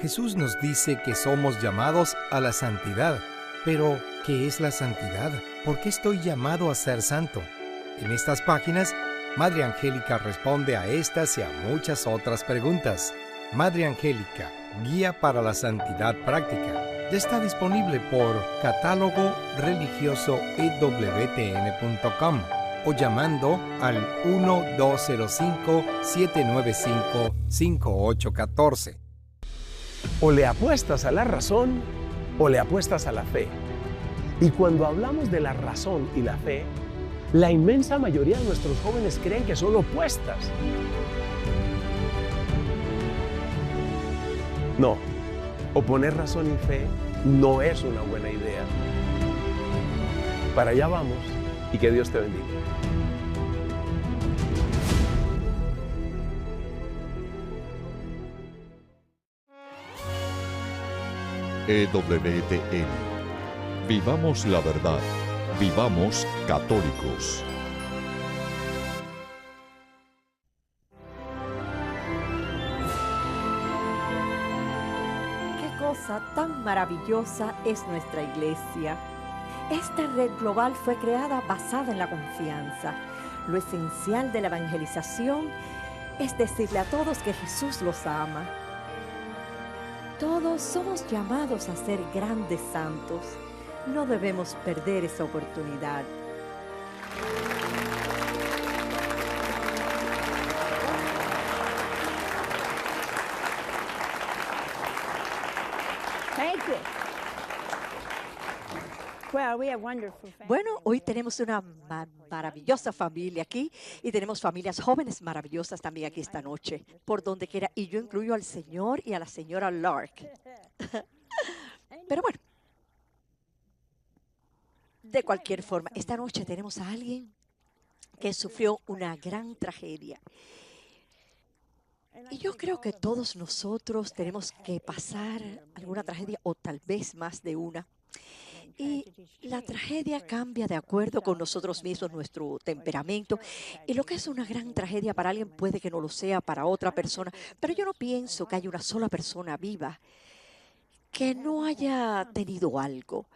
Jesús nos dice que somos llamados a la santidad. Pero, ¿qué es la santidad? ¿Por qué estoy llamado a ser santo? En estas páginas, Madre Angélica responde a estas y a muchas otras preguntas. Madre Angélica, Guía para la Santidad Práctica. Ya está disponible por catálogo religioso EWTN.com o llamando al 1205-795-5814. O le apuestas a la razón o le apuestas a la fe. Y cuando hablamos de la razón y la fe, la inmensa mayoría de nuestros jóvenes creen que son opuestas. No, oponer razón y fe no es una buena idea. Para allá vamos y que Dios te bendiga. EWTN. Vivamos la verdad. Vivamos católicos. Qué cosa tan maravillosa es nuestra iglesia. Esta red global fue creada basada en la confianza. Lo esencial de la evangelización es decirle a todos que Jesús los ama. Todos somos llamados a ser grandes santos. No debemos perder esa oportunidad. Bueno, hoy tenemos una maravillosa familia aquí y tenemos familias jóvenes maravillosas también aquí esta noche, por donde quiera. Y yo incluyo al señor y a la señora Lark. Pero bueno, de cualquier forma, esta noche tenemos a alguien que sufrió una gran tragedia. Y yo creo que todos nosotros tenemos que pasar alguna tragedia o tal vez más de una. Y la tragedia cambia de acuerdo con nosotros mismos, nuestro temperamento. Y lo que es una gran tragedia para alguien puede que no lo sea para otra persona. Pero yo no pienso que haya una sola persona viva que no haya tenido algo.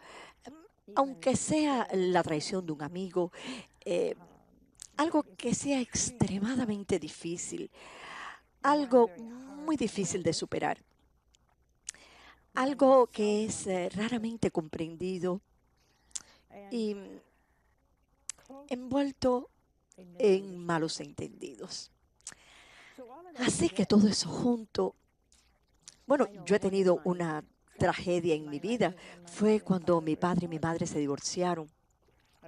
Aunque sea la traición de un amigo, algo que sea extremadamente difícil, algo muy difícil de superar. Algo que es raramente comprendido y envuelto en malos entendidos. Así que todo eso junto, bueno, yo he tenido una tragedia en mi vida. Fue cuando mi padre y mi madre se divorciaron.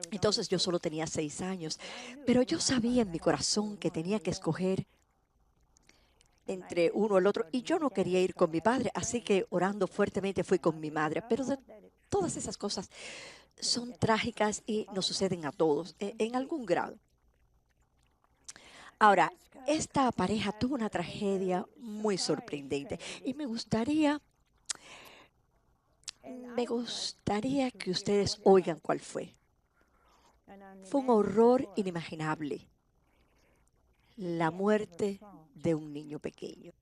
Entonces yo solo tenía 6 años, pero yo sabía en mi corazón que tenía que escoger entre uno o el otro, y yo no quería ir con mi padre, así que orando fuertemente fui con mi madre. Pero todas esas cosas son trágicas y nos suceden a todos, en algún grado. Ahora, esta pareja tuvo una tragedia muy sorprendente y me gustaría que ustedes oigan cuál fue. Fue un horror inimaginable. La muerte de un niño pequeño.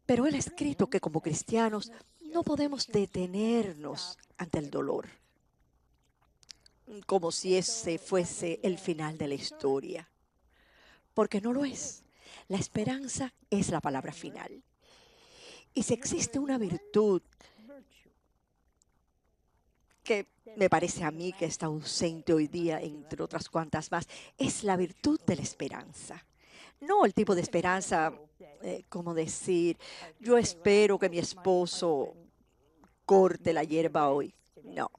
Pero él ha escrito que como cristianos no podemos detenernos ante el dolor, como si ese fuese el final de la historia, porque no lo es. La esperanza es la palabra final. Y si existe una virtud que me parece a mí que está ausente hoy día, entre otras cuantas más, es la virtud de la esperanza. No el tipo de esperanza, como decir, yo espero que mi esposo corte la hierba hoy. No.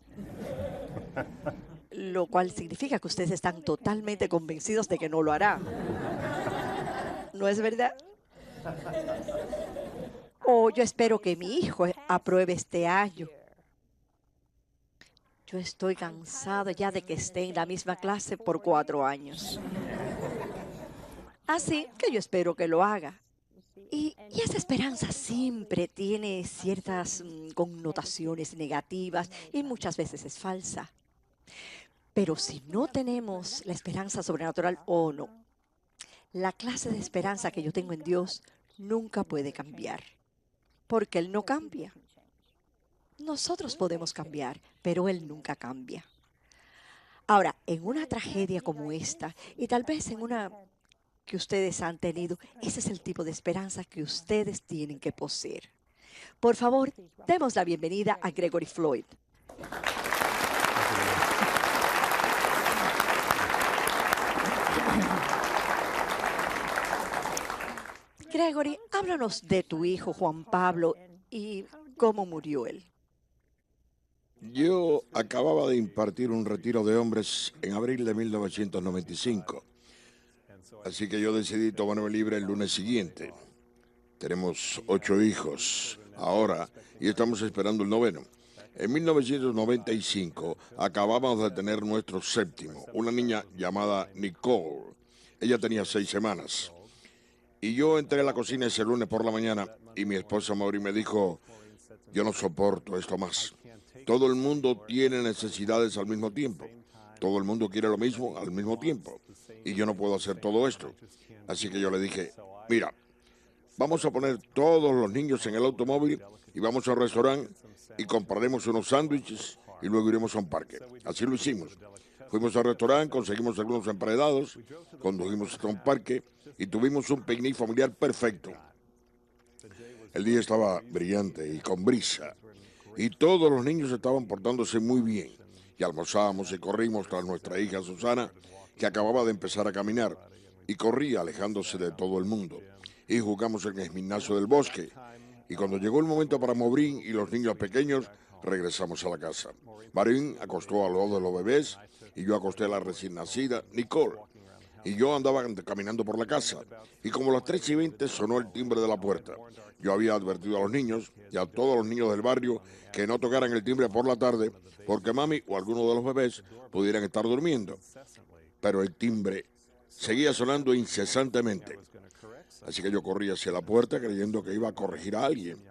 Lo cual significa que ustedes están totalmente convencidos de que no lo hará. ¿No es verdad? O yo espero que mi hijo apruebe este año. Yo estoy cansado ya de que esté en la misma clase por 4 años. Así que yo espero que lo haga. Y esa esperanza siempre tiene ciertas connotaciones negativas y muchas veces es falsa. Pero si no tenemos la esperanza sobrenatural o no, la clase de esperanza que yo tengo en Dios nunca puede cambiar. porque Él no cambia. Nosotros podemos cambiar, pero Él nunca cambia. Ahora, en una tragedia como esta, y tal vez en una que ustedes han tenido, ese es el tipo de esperanza que ustedes tienen que poseer. Por favor, demos la bienvenida a Gregory Floyd. Gregory, háblanos de tu hijo Juan Pablo y cómo murió él. Yo acababa de impartir un retiro de hombres en abril de 1995, así que yo decidí tomarme libre el lunes siguiente. Tenemos 8 hijos ahora y estamos esperando el 9º. En 1995 acabamos de tener nuestro 7º, una niña llamada Nicole. Ella tenía 6 semanas. Y yo entré a la cocina ese lunes por la mañana y mi esposa Maureen me dijo, yo no soporto esto más. Todo el mundo tiene necesidades al mismo tiempo. Todo el mundo quiere lo mismo al mismo tiempo. Y yo no puedo hacer todo esto. Así que yo le dije, mira, vamos a poner todos los niños en el automóvil y vamos al restaurante y compraremos unos sándwiches y luego iremos a un parque. Así lo hicimos. Fuimos al restaurante, conseguimos algunos emparedados, condujimos hasta un parque y tuvimos un picnic familiar perfecto. El día estaba brillante y con brisa. Y todos los niños estaban portándose muy bien. Y almorzábamos y corrimos tras nuestra hija Susana, que acababa de empezar a caminar, y corría alejándose de todo el mundo. Y jugamos en el gimnasio del bosque. Y cuando llegó el momento para Maureen y los niños pequeños, regresamos a la casa. Maureen acostó a los 2 de los bebés, y yo acosté a la recién nacida, Nicole. Y yo andaba caminando por la casa, y como las 3:20 sonó el timbre de la puerta. Yo había advertido a los niños y a todos los niños del barrio que no tocaran el timbre por la tarde, porque mami o alguno de los bebés pudieran estar durmiendo. Pero el timbre seguía sonando incesantemente. Así que yo corrí hacia la puerta creyendo que iba a corregir a alguien.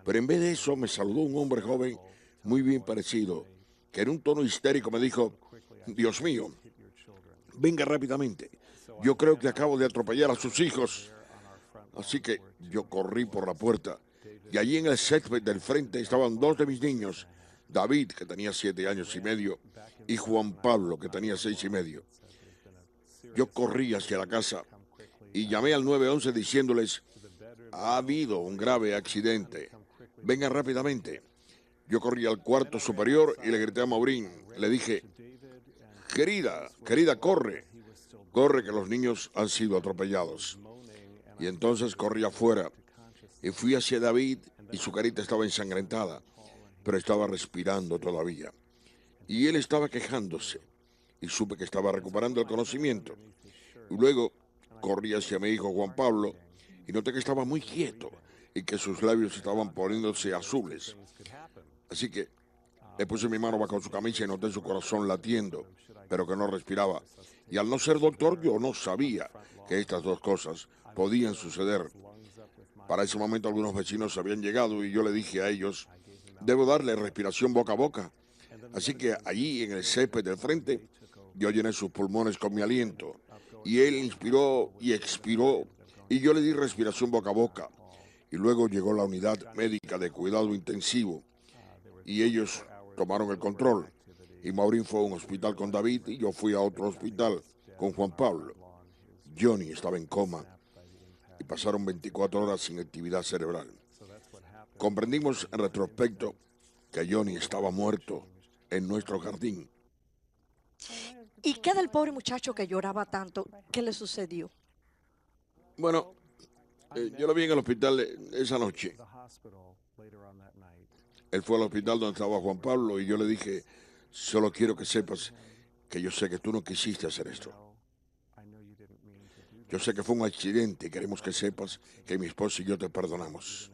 Pero en vez de eso me saludó un hombre joven muy bien parecido, que en un tono histérico me dijo, Dios mío, venga rápidamente. Yo creo que acabo de atropellar a sus hijos. Así que yo corrí por la puerta y allí en el césped del frente estaban 2 de mis niños, David, que tenía 7 años y medio, y Juan Pablo, que tenía 6 y medio. Yo corrí hacia la casa y llamé al 911 diciéndoles, ha habido un grave accidente, vengan rápidamente. Yo corrí al cuarto superior y le grité a Maureen, le dije, querida, corre que los niños han sido atropellados. Y entonces corrí afuera y fui hacia David y su carita estaba ensangrentada, pero estaba respirando todavía. Y él estaba quejándose y supe que estaba recuperando el conocimiento. Y luego corrí hacia mi hijo Juan Pablo y noté que estaba muy quieto y que sus labios estaban poniéndose azules. Así que le puse mi mano bajo su camisa y noté su corazón latiendo, pero que no respiraba. Y al no ser doctor, yo no sabía que estas 2 cosas podían suceder. Para ese momento algunos vecinos habían llegado y yo le dije a ellos, debo darle respiración boca a boca. Así que allí en el césped del frente, yo llené sus pulmones con mi aliento. Y él inspiró y expiró y yo le di respiración boca a boca. Y luego llegó la unidad médica de cuidado intensivo y ellos tomaron el control. Y Maureen fue a un hospital con David y yo fui a otro hospital con Juan Pablo. Johnny estaba en coma y pasaron 24 horas sin actividad cerebral. Comprendimos en retrospecto que Johnny estaba muerto en nuestro jardín. ¿Y qué del pobre muchacho que lloraba tanto? ¿Qué le sucedió? Bueno, yo lo vi en el hospital esa noche. Él fue al hospital donde estaba Juan Pablo y yo le dije, solo quiero que sepas que yo sé que tú no quisiste hacer esto. Yo sé que fue un accidente y queremos que sepas que mi esposa y yo te perdonamos.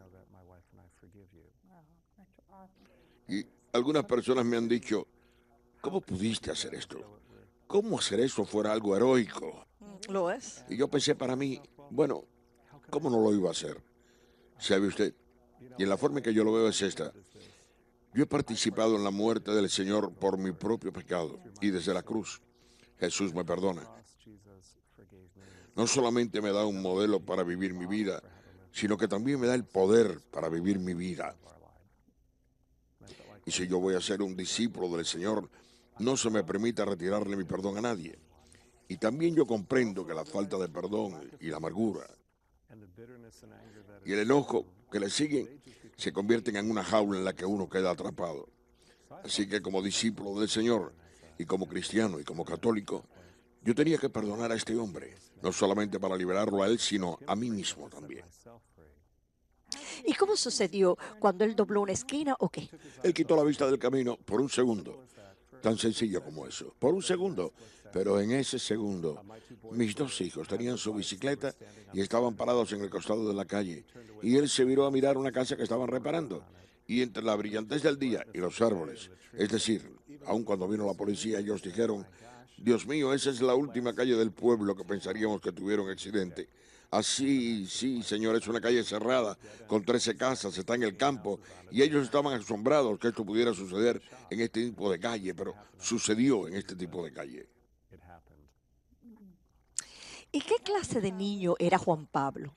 Y algunas personas me han dicho, ¿cómo pudiste hacer esto? ¿Cómo hacer eso fuera algo heroico? ¿Lo es? Y yo pensé para mí, bueno, ¿cómo no lo iba a hacer? ¿Sabe usted? Y en la forma en que yo lo veo es esta. Yo he participado en la muerte del Señor por mi propio pecado y desde la cruz Jesús me perdona. No solamente me da un modelo para vivir mi vida, sino que también me da el poder para vivir mi vida. Y si yo voy a ser un discípulo del Señor, no se me permite retirarle mi perdón a nadie. Y también yo comprendo que la falta de perdón y la amargura y el enojo que le siguen se convierten en una jaula en la que uno queda atrapado. Así que como discípulo del Señor y como cristiano y como católico, yo tenía que perdonar a este hombre, no solamente para liberarlo a él, sino a mí mismo también. ¿Y cómo sucedió cuando él dobló una esquina o qué? Él quitó la vista del camino por un segundo, tan sencillo como eso, por un segundo. Pero en ese segundo, mis dos hijos tenían su bicicleta y estaban parados en el costado de la calle. Y él se viró a mirar una casa que estaban reparando. Y entre la brillantez del día y los árboles, es decir, aun cuando vino la policía, ellos dijeron: Dios mío, esa es la última calle del pueblo que pensaríamos que tuviera un accidente. Así, sí, señor, es una calle cerrada, con 13 casas, está en el campo, y ellos estaban asombrados que esto pudiera suceder en este tipo de calle, pero sucedió en este tipo de calle. ¿Y qué clase de niño era Juan Pablo?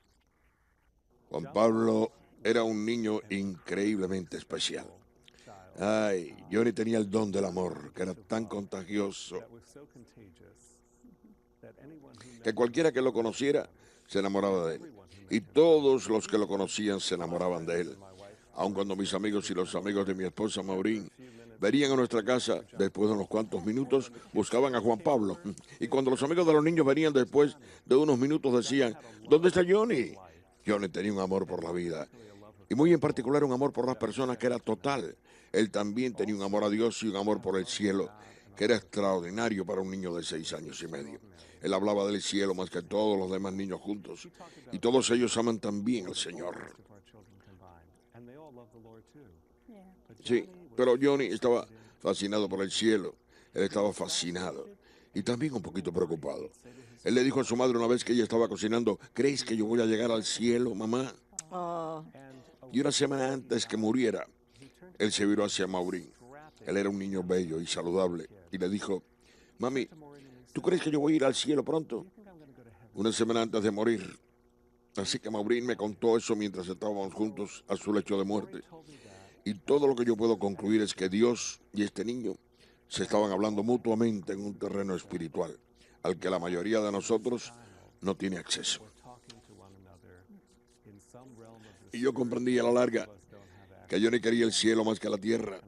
Juan Pablo era un niño increíblemente especial. Ay, Johnny tenía el don del amor, que era tan contagioso, que cualquiera que lo conociera se enamoraba de él. Y todos los que lo conocían se enamoraban de él. Aun cuando mis amigos y los amigos de mi esposa Maureen venían a nuestra casa, después de unos cuantos minutos, buscaban a Juan Pablo. Y cuando los amigos de los niños venían después de unos minutos, decían: ¿dónde está Johnny? Johnny tenía un amor por la vida, y muy en particular un amor por las personas que era total. Él también tenía un amor a Dios y un amor por el cielo, que era extraordinario para un niño de 6 años y medio. Él hablaba del cielo más que todos los demás niños juntos, y todos ellos aman también al Señor. Sí, pero Johnny estaba fascinado por el cielo. Él estaba fascinado y también un poquito preocupado. Él le dijo a su madre una vez que ella estaba cocinando: ¿crees que yo voy a llegar al cielo, mamá? Oh, Y una semana antes que muriera, él se viró hacia Maureen. Él era un niño bello y saludable y le dijo: mami, ¿tú crees que yo voy a ir al cielo pronto? Una semana antes de morir. Así que Maureen me contó eso mientras estábamos juntos a su lecho de muerte. Y todo lo que yo puedo concluir es que Dios y este niño se estaban hablando mutuamente en un terreno espiritual al que la mayoría de nosotros no tiene acceso. Y yo comprendí a la larga que Johnny quería el cielo más que la tierra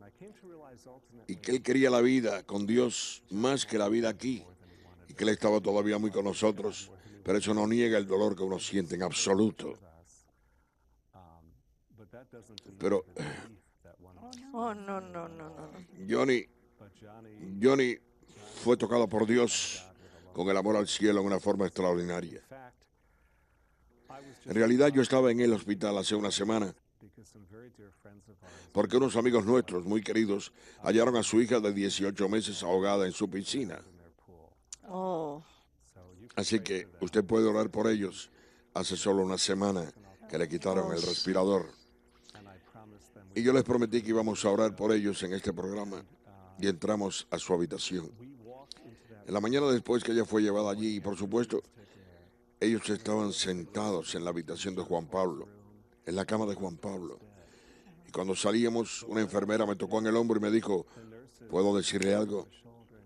y que él quería la vida con Dios más que la vida aquí, y que él estaba todavía muy con nosotros, pero eso no niega el dolor que uno siente en absoluto. Pero oh, no, no, no, no. Johnny fue tocado por Dios con el amor al cielo en una forma extraordinaria. En realidad yo estaba en el hospital hace una semana porque unos amigos nuestros muy queridos hallaron a su hija de 18 meses ahogada en su piscina. Oh, Así que usted puede orar por ellos. Hace solo una semana que le quitaron el respirador. Y yo les prometí que íbamos a orar por ellos en este programa. Y entramos a su habitación. En la mañana después que ella fue llevada allí, y por supuesto, ellos estaban sentados en la habitación de Juan Pablo, en la cama de Juan Pablo. Y cuando salíamos, una enfermera me tocó en el hombro y me dijo: ¿puedo decirle algo?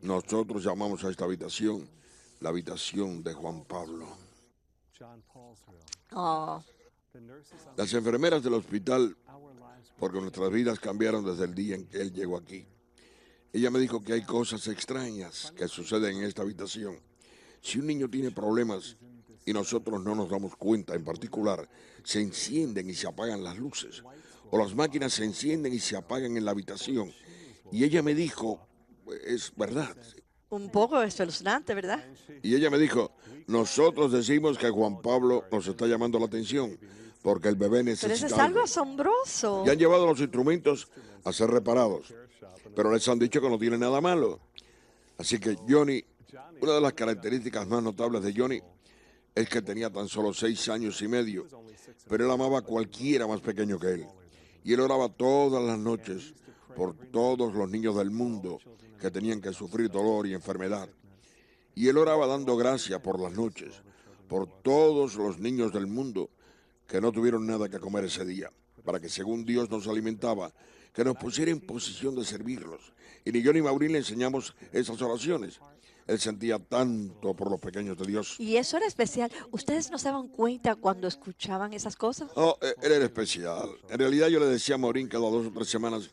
Nosotros llamamos a esta habitación la habitación de Juan Pablo. oh. Las enfermeras del hospital, porque nuestras vidas cambiaron desde el día en que él llegó aquí. Ella me dijo que hay cosas extrañas que suceden en esta habitación. Si un niño tiene problemas y nosotros no nos damos cuenta, en particular, se encienden y se apagan las luces, o las máquinas se encienden y se apagan en la habitación. Y ella me dijo: es verdad. Un poco espeluznante, ¿verdad? Y ella me dijo: nosotros decimos que Juan Pablo nos está llamando la atención porque el bebé Pero eso necesita es algo algo. asombroso. Y han llevado los instrumentos a ser reparados, pero les han dicho que no tiene nada malo. Así que Johnny, una de las características más notables de Johnny es que tenía tan solo 6 años y medio, pero él amaba a cualquiera más pequeño que él. Y él oraba todas las noches por todos los niños del mundo que tenían que sufrir dolor y enfermedad. Y él oraba dando gracias por las noches por todos los niños del mundo que no tuvieron nada que comer ese día, para que según Dios nos alimentaba, que nos pusiera en posición de servirlos. Y ni yo ni Maureen le enseñamos esas oraciones. Él sentía tanto por los pequeños de Dios. Y eso era especial. ¿Ustedes no se daban cuenta cuando escuchaban esas cosas? Oh, él era especial. En realidad yo le decía a Maureen cada 2 o 3 semanas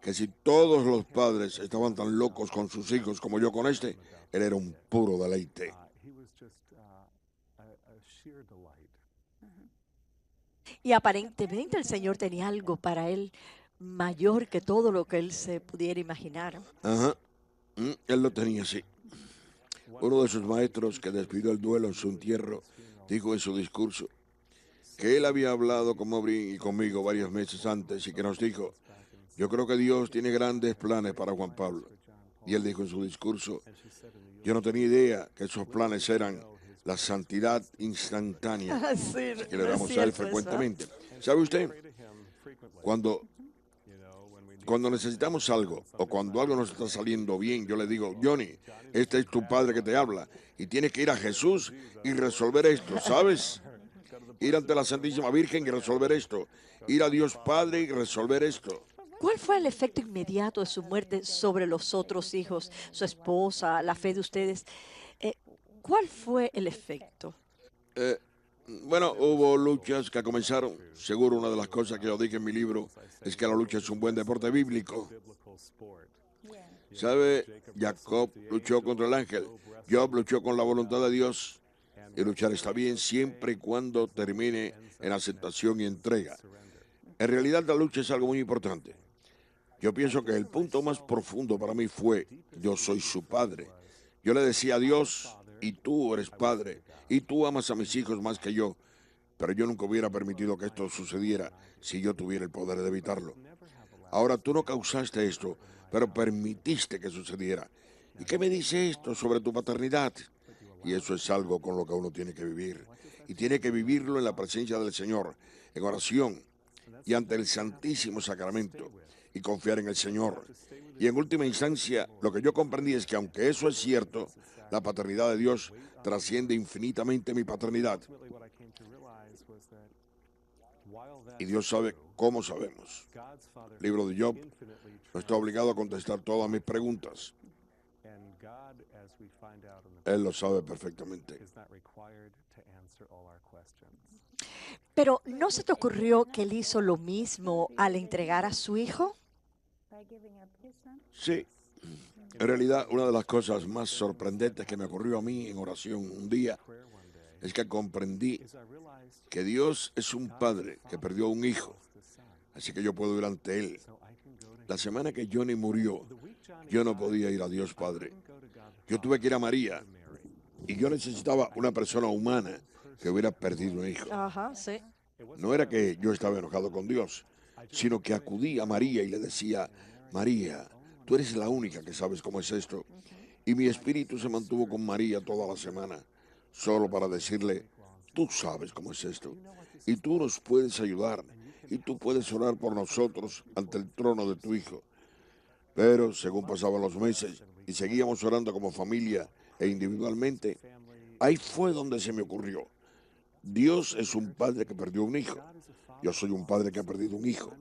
que si todos los padres estaban tan locos con sus hijos como yo con este, él era un puro deleite. Y aparentemente el Señor tenía algo para él mayor que todo lo que él se pudiera imaginar. Ajá. Él lo tenía así. Uno de sus maestros que despidió el duelo en su entierro dijo en su discurso que él había hablado con Maureen y conmigo varios meses antes y que nos dijo: yo creo que Dios tiene grandes planes para Juan Pablo. Y él dijo en su discurso: yo no tenía idea que esos planes eran la santidad instantánea. Sí, Que le damos a él frecuentemente. ¿Sabe usted? Cuando necesitamos algo o cuando algo nos está saliendo bien, yo le digo: Johnny, este es tu padre que te habla y tienes que ir a Jesús y resolver esto, ¿sabes? Ir ante la Santísima Virgen y resolver esto. Ir a Dios Padre y resolver esto. ¿Cuál fue el efecto inmediato de su muerte sobre los otros hijos, su esposa, la fe de ustedes? ¿Cuál fue el efecto? Bueno, hubo luchas que comenzaron. Seguro una de las cosas que yo dije en mi libro es que la lucha es un buen deporte bíblico. ¿Sabe? Jacob luchó contra el ángel. Job luchó con la voluntad de Dios. Y luchar está bien siempre y cuando termine en aceptación y entrega. En realidad la lucha es algo muy importante. Yo pienso que el punto más profundo para mí fue: yo soy su padre. Yo le decía a Dios: y tú eres padre, y tú amas a mis hijos más que yo. Pero yo nunca hubiera permitido que esto sucediera si yo tuviera el poder de evitarlo. Ahora tú no causaste esto, pero permitiste que sucediera. ¿Y qué me dice esto sobre tu paternidad? Y eso es algo con lo que uno tiene que vivir. Y tiene que vivirlo en la presencia del Señor, en oración y ante el Santísimo Sacramento, y confiar en el Señor. Y en última instancia, lo que yo comprendí es que aunque eso es cierto, la paternidad de Dios trasciende infinitamente mi paternidad. Y Dios sabe cómo sabemos. El libro de Job no está obligado a contestar todas mis preguntas. Él lo sabe perfectamente. Pero ¿no se te ocurrió que él hizo lo mismo al entregar a su hijo? Sí. En realidad, una de las cosas más sorprendentes que me ocurrió a mí en oración un día es que comprendí que Dios es un padre que perdió un hijo, así que yo puedo ir ante él. La semana que Johnny murió, yo no podía ir a Dios Padre. Yo tuve que ir a María y yo necesitaba una persona humana que hubiera perdido un hijo. Ajá, sí. No era que yo estaba enojado con Dios, sino que acudí a María y le decía: María, tú eres la única que sabes cómo es esto. Y mi espíritu se mantuvo con María toda la semana, solo para decirle: tú sabes cómo es esto, y tú nos puedes ayudar, y tú puedes orar por nosotros ante el trono de tu Hijo. Pero según pasaban los meses y seguíamos orando como familia e individualmente, ahí fue donde se me ocurrió: Dios es un padre que perdió un hijo. Yo soy un padre que ha perdido un hijo.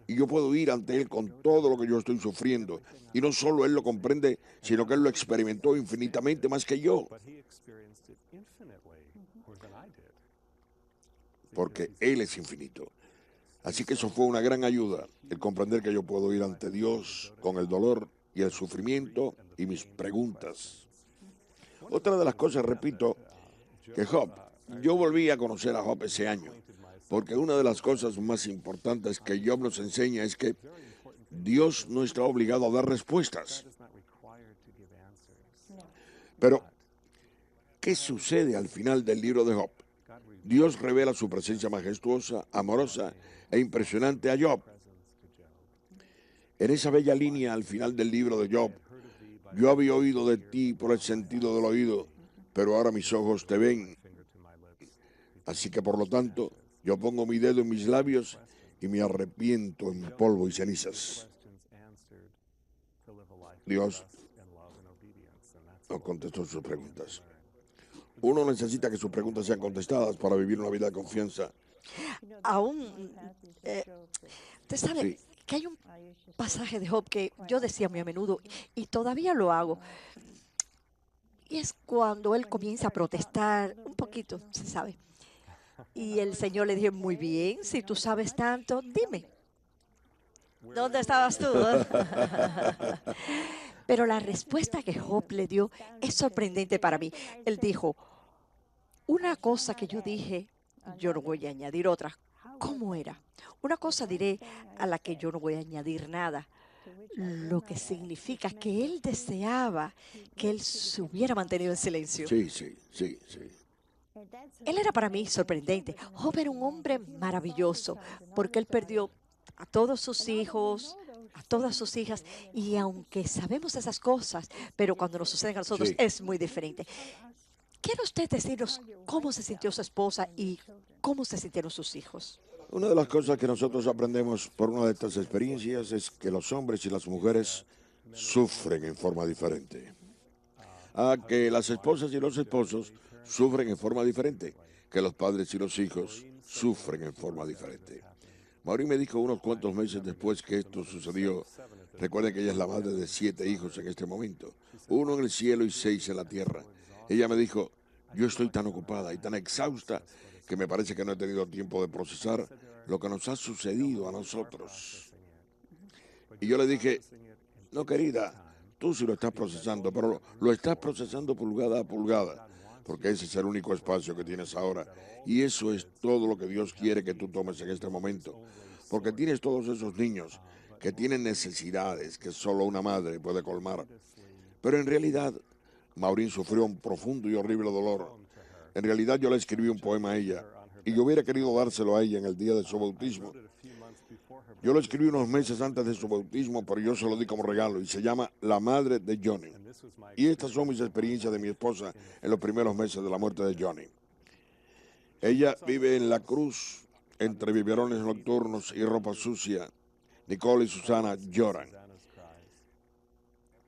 Y yo puedo ir ante Él con todo lo que yo estoy sufriendo. Y no solo Él lo comprende, sino que Él lo experimentó infinitamente más que yo. Porque Él es infinito. Así que eso fue una gran ayuda, el comprender que yo puedo ir ante Dios con el dolor y el sufrimiento y mis preguntas. Otra de las cosas, repito, que yo volví a conocer a Job ese año, porque una de las cosas más importantes que Job nos enseña es que Dios no está obligado a dar respuestas. Pero, ¿qué sucede al final del libro de Job? Dios revela su presencia majestuosa, amorosa e impresionante a Job. En esa bella línea al final del libro de Job: yo había oído de ti por el sentido del oído, pero ahora mis ojos te ven. Así que por lo tanto, yo pongo mi dedo en mis labios y me arrepiento en polvo y cenizas. Dios no contestó sus preguntas. Uno necesita que sus preguntas sean contestadas para vivir una vida de confianza Aún, usted sabe Sí, que hay un pasaje de Job que yo decía muy a menudo y todavía lo hago. Y es cuando él comienza a protestar un poquito, se sabe. Y el Señor le dijo, muy bien, si tú sabes tanto, dime, ¿dónde estabas tú? Pero la respuesta que Job le dio es sorprendente para mí. Él dijo, una cosa que yo dije, yo no voy a añadir otra. ¿Cómo era? Una cosa diré a la que yo no voy a añadir nada. Lo que significa que él deseaba que él se hubiera mantenido en silencio. sí, sí, sí, sí. Él era para mí sorprendente. Job era un hombre maravilloso porque él perdió a todos sus hijos, a todas sus hijas, y aunque sabemos esas cosas, pero cuando nos suceden a nosotros Sí. es muy diferente. ¿Quiere usted decirnos cómo se sintió su esposa y cómo se sintieron sus hijos? Una de las cosas que nosotros aprendemos por una de estas experiencias es que los hombres y las mujeres sufren en forma diferente. Que las esposas y los esposos sufren en forma diferente, que los padres y los hijos sufren en forma diferente. Maureen me dijo unos cuantos meses después que esto sucedió. Recuerden que ella es la madre de 7 hijos en este momento, 1 en el cielo y 6 en la tierra. Ella me dijo, yo estoy tan ocupada y tan exhausta que me parece que no he tenido tiempo de procesar lo que nos ha sucedido a nosotros. Y yo le dije, no, querida, tú sí lo estás procesando, pero lo estás procesando pulgada a pulgada, porque ese es el único espacio que tienes ahora. Y eso es todo lo que Dios quiere que tú tomes en este momento, porque tienes todos esos niños que tienen necesidades que solo una madre puede colmar. Pero en realidad, Maureen sufrió un profundo y horrible dolor. En realidad yo le escribí un poema a ella, y yo hubiera querido dárselo a ella en el día de su bautismo. Yo lo escribí unos meses antes de su bautismo, pero yo se lo di como regalo y se llama La Madre de Johnny. Y estas son mis experiencias de mi esposa en los primeros meses de la muerte de Johnny. Ella vive en la cruz, entre biberones nocturnos y ropa sucia. Nicole y Susana lloran.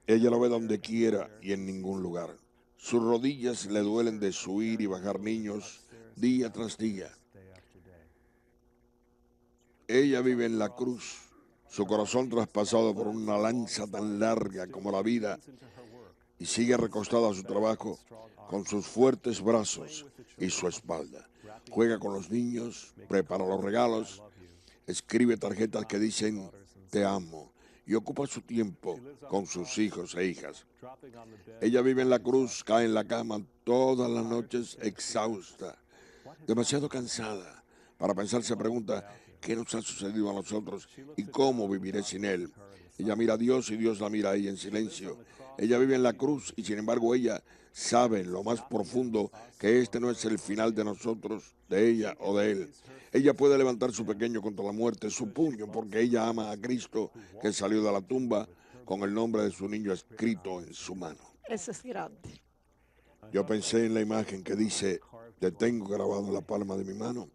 Ella lo ve donde quiera y en ningún lugar. Sus rodillas le duelen de subir y bajar niños día tras día. Ella vive en la cruz, su corazón traspasado por una lanza tan larga como la vida, y sigue recostada a su trabajo con sus fuertes brazos y su espalda. Juega con los niños, prepara los regalos, escribe tarjetas que dicen te amo y ocupa su tiempo con sus hijos e hijas. Ella vive en la cruz, cae en la cama todas las noches exhausta, demasiado cansada para pensar. Se pregunta, ¿qué nos ha sucedido a nosotros y cómo viviré sin Él? Ella mira a Dios y Dios la mira a ella en silencio. Ella vive en la cruz y sin embargo ella sabe en lo más profundo que este no es el final de nosotros, de ella o de Él. Ella puede levantar su pequeño contra la muerte, su puño, porque ella ama a Cristo que salió de la tumba con el nombre de su niño escrito en su mano. Eso es grande. Yo pensé en la imagen que dice, te tengo grabado en la palma de mi mano,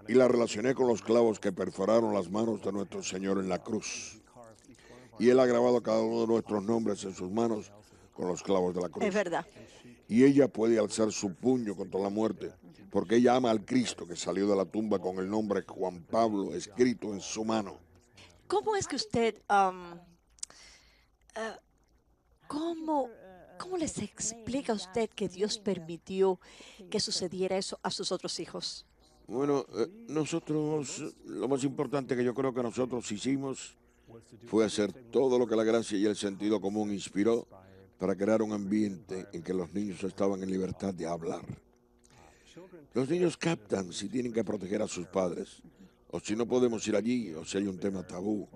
y la relacioné con los clavos que perforaron las manos de nuestro Señor en la cruz. Y Él ha grabado cada uno de nuestros nombres en sus manos con los clavos de la cruz. Es verdad. Y ella puede alzar su puño contra la muerte, porque ella ama al Cristo que salió de la tumba con el nombre Juan Pablo escrito en su mano. ¿Cómo es que usted, cómo les explica a usted que Dios permitió que sucediera eso a sus otros hijos? Bueno, nosotros, lo más importante que yo creo que nosotros hicimos fue hacer todo lo que la gracia y el sentido común inspiró para crear un ambiente en que los niños estaban en libertad de hablar. Los niños captan si tienen que proteger a sus padres, o si no podemos ir allí, o si hay un tema tabú.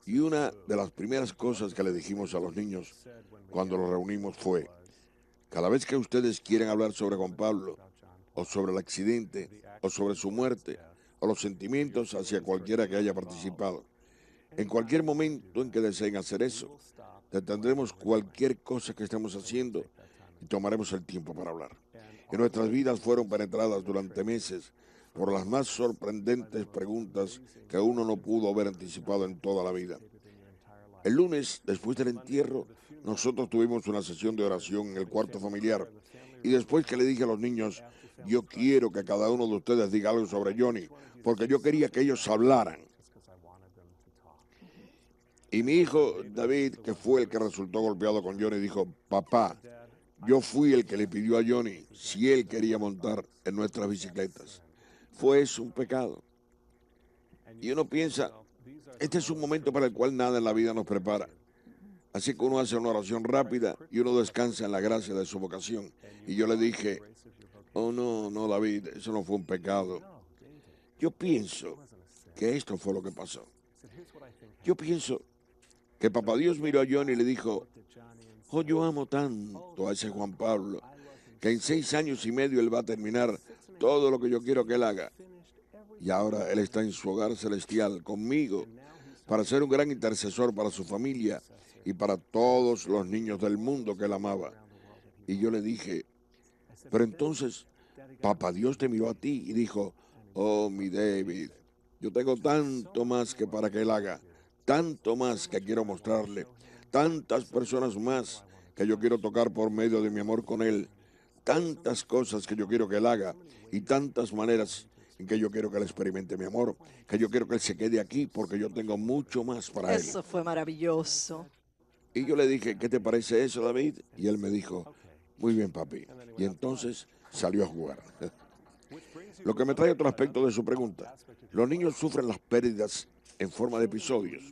Y una de las primeras cosas que le dijimos a los niños cuando los reunimos fue, cada vez que ustedes quieren hablar sobre Juan Pablo, o sobre el accidente, o sobre su muerte, o los sentimientos hacia cualquiera que haya participado, en cualquier momento en que deseen hacer eso, detendremos cualquier cosa que estemos haciendo y tomaremos el tiempo para hablar. Y nuestras vidas fueron penetradas durante meses por las más sorprendentes preguntas que uno no pudo haber anticipado en toda la vida. El lunes, después del entierro, nosotros tuvimos una sesión de oración en el cuarto familiar, y después que le dije a los niños, yo quiero que cada uno de ustedes diga algo sobre Johnny, porque yo quería que ellos hablaran. Y mi hijo David, que fue el que resultó golpeado con Johnny, dijo, papá, yo fui el que le pidió a Johnny si él quería montar en nuestras bicicletas. Fue eso un pecado. Y uno piensa, este es un momento para el cual nada en la vida nos prepara. Así que uno hace una oración rápida y uno descansa en la gracia de su vocación. Y yo le dije, oh no, David, eso no fue un pecado. Yo pienso que esto fue lo que pasó. Yo pienso que Papá Dios miró a Johnny y le dijo, oh, yo amo tanto a ese Juan Pablo, que en 6 años y medio él va a terminar todo lo que yo quiero que él haga. Y ahora él está en su hogar celestial conmigo para ser un gran intercesor para su familia y para todos los niños del mundo que él amaba. Y yo le dije, pero entonces Papá Dios te miró a ti y dijo, oh, mi David, yo tengo tanto más que para que él haga, tanto más que quiero mostrarle, tantas personas más que yo quiero tocar por medio de mi amor con él, tantas cosas que yo quiero que él haga y tantas maneras en que yo quiero que él experimente mi amor, que yo quiero que él se quede aquí porque yo tengo mucho más para él. Eso fue maravilloso. Y yo le dije, ¿qué te parece eso, David? Y él me dijo, muy bien, papi. Y entonces salió a jugar. Lo que me trae otro aspecto de su pregunta. Los niños sufren las pérdidas en forma de episodios.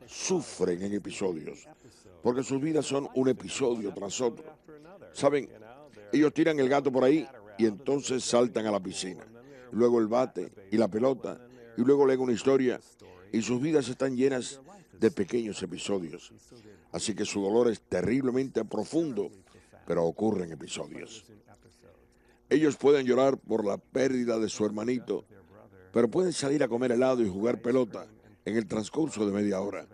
Sufren en episodios, porque sus vidas son un episodio tras otro. ¿Saben? Ellos tiran el gato por ahí y entonces saltan a la piscina. Luego el bate y la pelota, y luego leen una historia, y sus vidas están llenas de pequeños episodios. Así que su dolor es terriblemente profundo, pero ocurre en episodios. Ellos pueden llorar por la pérdida de su hermanito, pero pueden salir a comer helado y jugar pelota en el transcurso de media hora.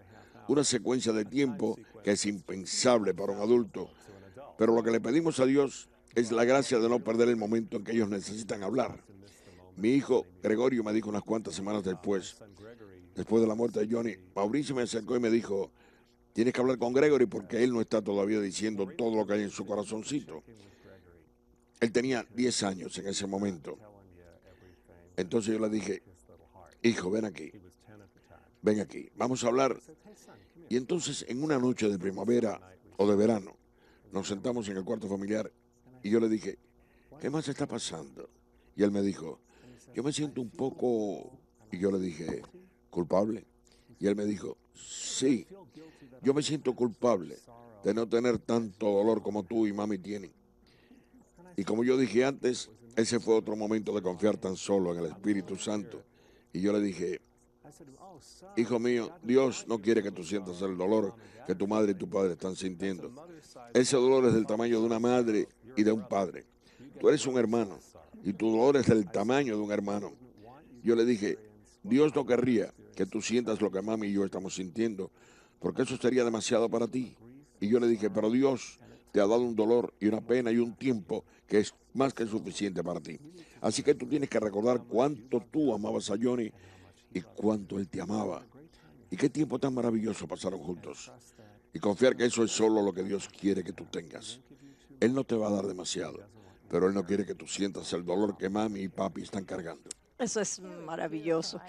Una secuencia de tiempo que es impensable para un adulto. Pero lo que le pedimos a Dios es la gracia de no perder el momento en que ellos necesitan hablar. Mi hijo Gregorio me dijo unas cuantas semanas después de la muerte de Johnny, Mauricio me acercó y me dijo, tienes que hablar con Gregory porque él no está todavía diciendo todo lo que hay en su corazoncito. Él tenía 10 años en ese momento. Entonces yo le dije, hijo, ven aquí, vamos a hablar. Y entonces en una noche de primavera o de verano, nos sentamos en el cuarto familiar y yo le dije, ¿qué más está pasando? Y él me dijo, yo me siento un poco, y yo le dije, ¿culpable? Y él me dijo, sí, yo me siento culpable de no tener tanto dolor como tú y mami tienen. Y como yo dije antes, ese fue otro momento de confiar tan solo en el Espíritu Santo. Y yo le dije, hijo mío, Dios no quiere que tú sientas el dolor que tu madre y tu padre están sintiendo. Ese dolor es del tamaño de una madre y de un padre. Tú eres un hermano y tu dolor es del tamaño de un hermano. Yo le dije, Dios no querría que tú sientas lo que mami y yo estamos sintiendo, porque eso sería demasiado para ti. Y yo le dije, pero Dios te ha dado un dolor y una pena y un tiempo que es más que suficiente para ti. Así que tú tienes que recordar cuánto tú amabas a Johnny y cuánto él te amaba. Y qué tiempo tan maravilloso pasaron juntos. Y confiar que eso es solo lo que Dios quiere que tú tengas. Él no te va a dar demasiado, pero Él no quiere que tú sientas el dolor que mami y papi están cargando. Eso es maravilloso.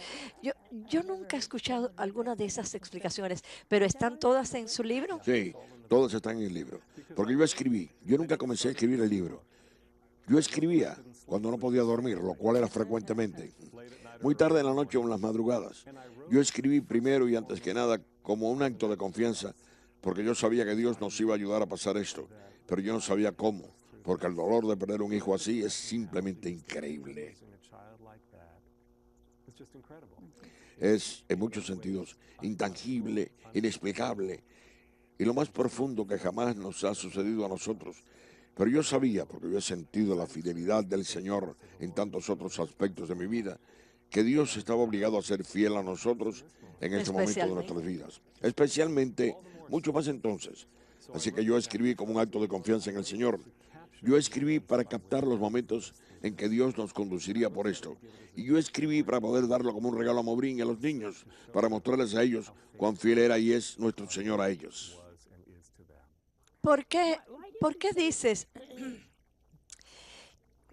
Yo nunca he escuchado alguna de esas explicaciones, pero ¿están todas en su libro? Sí, todas están en el libro. Porque yo escribí, yo nunca comencé a escribir el libro. Yo escribía cuando no podía dormir, lo cual era frecuentemente. Muy tarde en la noche o en las madrugadas. Yo escribí primero y antes que nada como un acto de confianza, porque yo sabía que Dios nos iba a ayudar a pasar esto, pero yo no sabía cómo, porque el dolor de perder un hijo así es simplemente increíble. Es, en muchos sentidos, intangible, inexplicable, y lo más profundo que jamás nos ha sucedido a nosotros. Pero yo sabía, porque yo he sentido la fidelidad del Señor en tantos otros aspectos de mi vida, que Dios estaba obligado a ser fiel a nosotros en este momento de nuestras vidas. Especialmente, mucho más entonces. Así que yo escribí como un acto de confianza en el Señor. Yo escribí para captar los momentos en que Dios nos conduciría por esto. Y yo escribí para poder darlo como un regalo a Maureen y a los niños, para mostrarles a ellos cuán fiel era y es nuestro Señor a ellos. ¿Por qué dices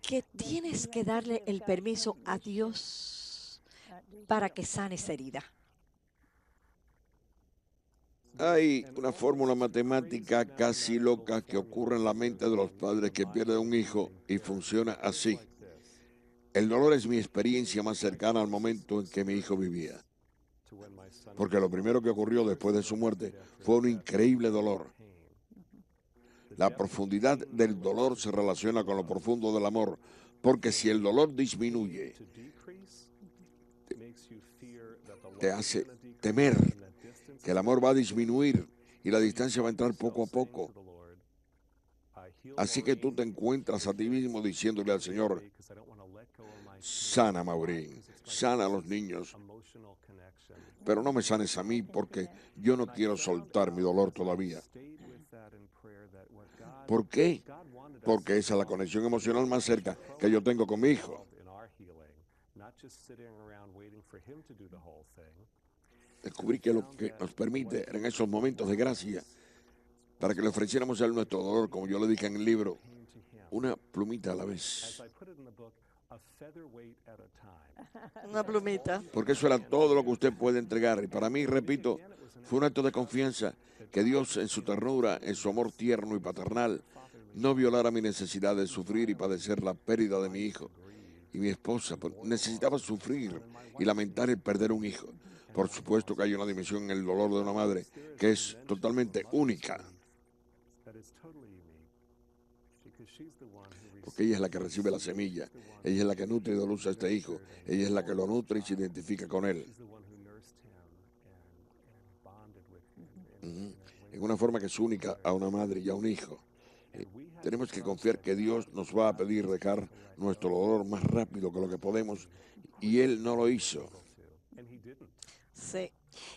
que tienes que darle el permiso a Dios para que sane esa herida. Hay una fórmula matemática casi loca que ocurre en la mente de los padres que pierden un hijo y funciona así. El dolor es mi experiencia más cercana al momento en que mi hijo vivía. Porque lo primero que ocurrió después de su muerte fue un increíble dolor. La profundidad del dolor se relaciona con lo profundo del amor, porque si el dolor disminuye, te hace temer que el amor va a disminuir y la distancia va a entrar poco a poco. Así que tú te encuentras a ti mismo diciéndole al Señor, sana a Maureen, sana a los niños, pero no me sanes a mí porque yo no quiero soltar mi dolor todavía. ¿Por qué? Porque esa es la conexión emocional más cerca que yo tengo con mi hijo. Descubrí que lo que nos permite en esos momentos de gracia, para que le ofreciéramos a él nuestro dolor, como yo le dije en el libro, una plumita a la vez. Una plumita. Porque eso era todo lo que usted puede entregar. Y para mí, repito, fue un acto de confianza que Dios en su ternura, en su amor tierno y paternal, no violara mi necesidad de sufrir y padecer la pérdida de mi hijo. Y mi esposa necesitaba sufrir y lamentar el perder un hijo. Por supuesto que hay una dimensión en el dolor de una madre que es totalmente única. Porque ella es la que recibe la semilla, ella es la que nutre y da luz a este hijo, ella es la que lo nutre y se identifica con él. En una forma que es única a una madre y a un hijo. Tenemos que confiar que Dios nos va a pedir dejar nuestro dolor más rápido que lo que podemos, y Él no lo hizo. Sí.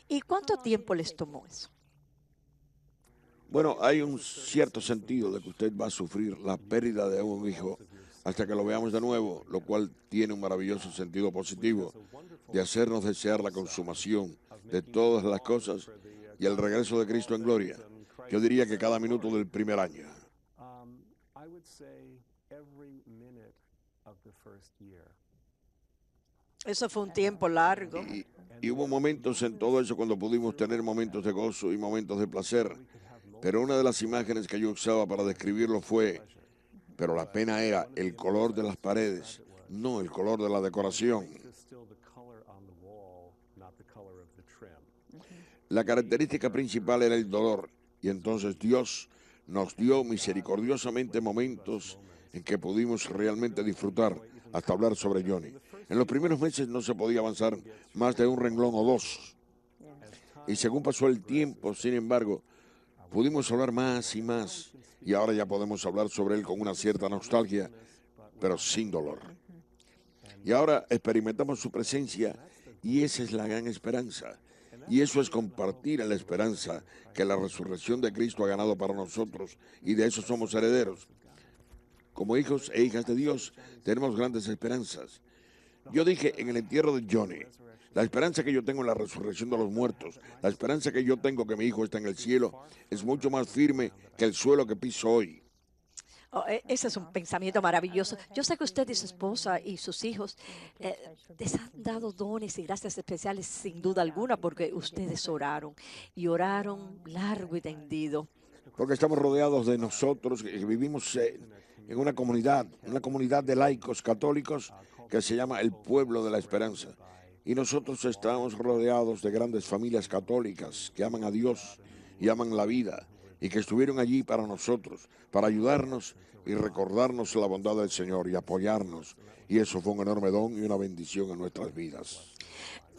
¿Y cuánto tiempo les tomó eso? Bueno, hay un cierto sentido de que usted va a sufrir la pérdida de un hijo hasta que lo veamos de nuevo, lo cual tiene un maravilloso sentido positivo de hacernos desear la consumación de todas las cosas y el regreso de Cristo en gloria. Yo diría que cada minuto del primer año. Eso fue un tiempo largo. Y hubo momentos en todo eso cuando pudimos tener momentos de gozo y momentos de placer. Pero una de las imágenes que yo usaba para describirlo fue, pero la pena era el color de las paredes, no el color de la decoración. La característica principal era el dolor, y entonces Dios nos dio misericordiosamente momentos en que pudimos realmente disfrutar, hasta hablar sobre Johnny. En los primeros meses no se podía avanzar más de un renglón o dos. Y según pasó el tiempo, sin embargo, pudimos hablar más y más, y ahora ya podemos hablar sobre él con una cierta nostalgia, pero sin dolor. Y ahora experimentamos su presencia, y esa es la gran esperanza. Y eso es compartir en la esperanza que la resurrección de Cristo ha ganado para nosotros, y de eso somos herederos. Como hijos e hijas de Dios, tenemos grandes esperanzas. Yo dije en el entierro de Johnny, la esperanza que yo tengo en la resurrección de los muertos, la esperanza que yo tengo que mi hijo está en el cielo, es mucho más firme que el suelo que piso hoy. Ese es un pensamiento maravilloso. Yo sé que usted y su esposa y sus hijos les han dado dones y gracias especiales sin duda alguna porque ustedes oraron y oraron largo y tendido. Porque estamos rodeados de nosotros, que vivimos en una comunidad de laicos católicos que se llama el Pueblo de la Esperanza. Y nosotros estamos rodeados de grandes familias católicas que aman a Dios y aman la vida y que estuvieron allí para nosotros, para ayudarnos y recordarnos la bondad del Señor y apoyarnos. Y eso fue un enorme don y una bendición en nuestras vidas.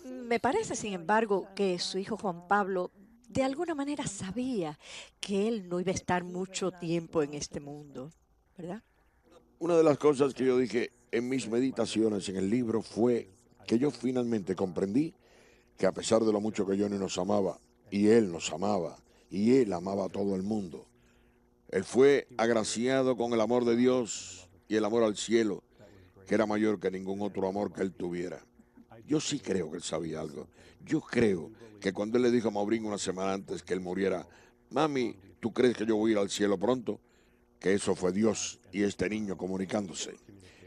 Me parece, sin embargo, que su hijo Juan Pablo de alguna manera sabía que él no iba a estar mucho tiempo en este mundo, ¿verdad? Una de las cosas que yo dije en mis meditaciones en el libro fue que yo finalmente comprendí que a pesar de lo mucho que Johnny nos amaba, y él nos amaba, y él amaba a todo el mundo, él fue agraciado con el amor de Dios y el amor al cielo, que era mayor que ningún otro amor que él tuviera. Yo sí creo que él sabía algo. Yo creo que cuando él le dijo a Maureen una semana antes que él muriera, mami, ¿tú crees que yo voy a ir al cielo pronto? que eso fue Dios y este niño comunicándose.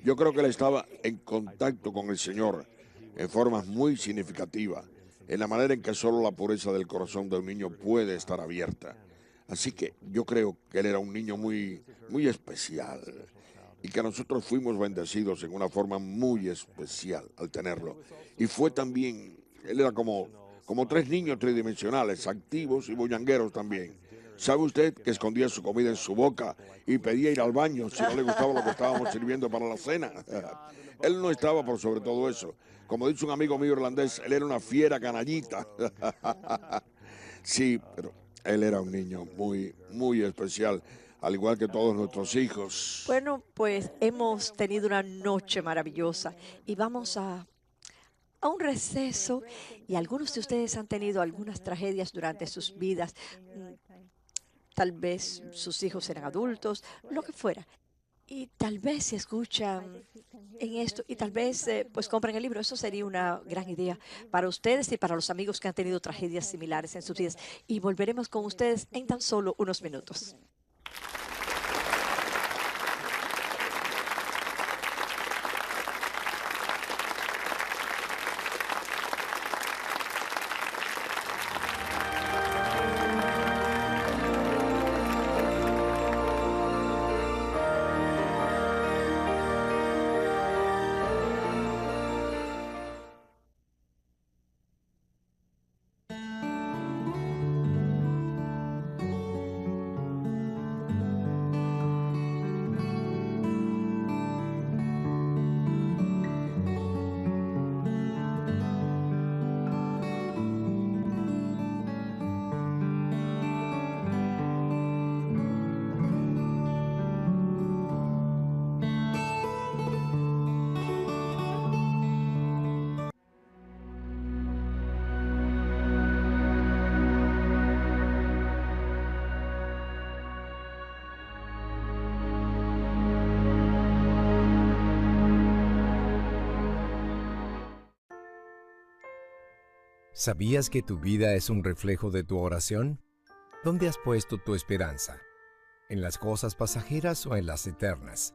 Yo creo que él estaba en contacto con el Señor en formas muy significativas, en la manera en que solo la pureza del corazón de un niño puede estar abierta. Así que yo creo que él era un niño muy, muy especial y que nosotros fuimos bendecidos en una forma muy especial al tenerlo. Y fue también, él era como tres niños tridimensionales, activos y bullangueros también. ¿Sabe usted que escondía su comida en su boca y pedía ir al baño si no le gustaba lo que estábamos sirviendo para la cena? Él no estaba por sobre todo eso. Como dice un amigo mío irlandés, él era una fiera canallita. Sí, pero él era un niño muy, muy especial, al igual que todos nuestros hijos. Bueno, pues hemos tenido una noche maravillosa y vamos a un receso, y algunos de ustedes han tenido algunas tragedias durante sus vidas. Tal vez sus hijos eran adultos, lo que fuera. Y tal vez si escuchan en esto y tal vez pues compren el libro. Eso sería una gran idea para ustedes y para los amigos que han tenido tragedias similares en sus vidas. Y volveremos con ustedes en tan solo unos minutos. ¿Sabías que tu vida es un reflejo de tu oración? ¿Dónde has puesto tu esperanza? ¿En las cosas pasajeras o en las eternas?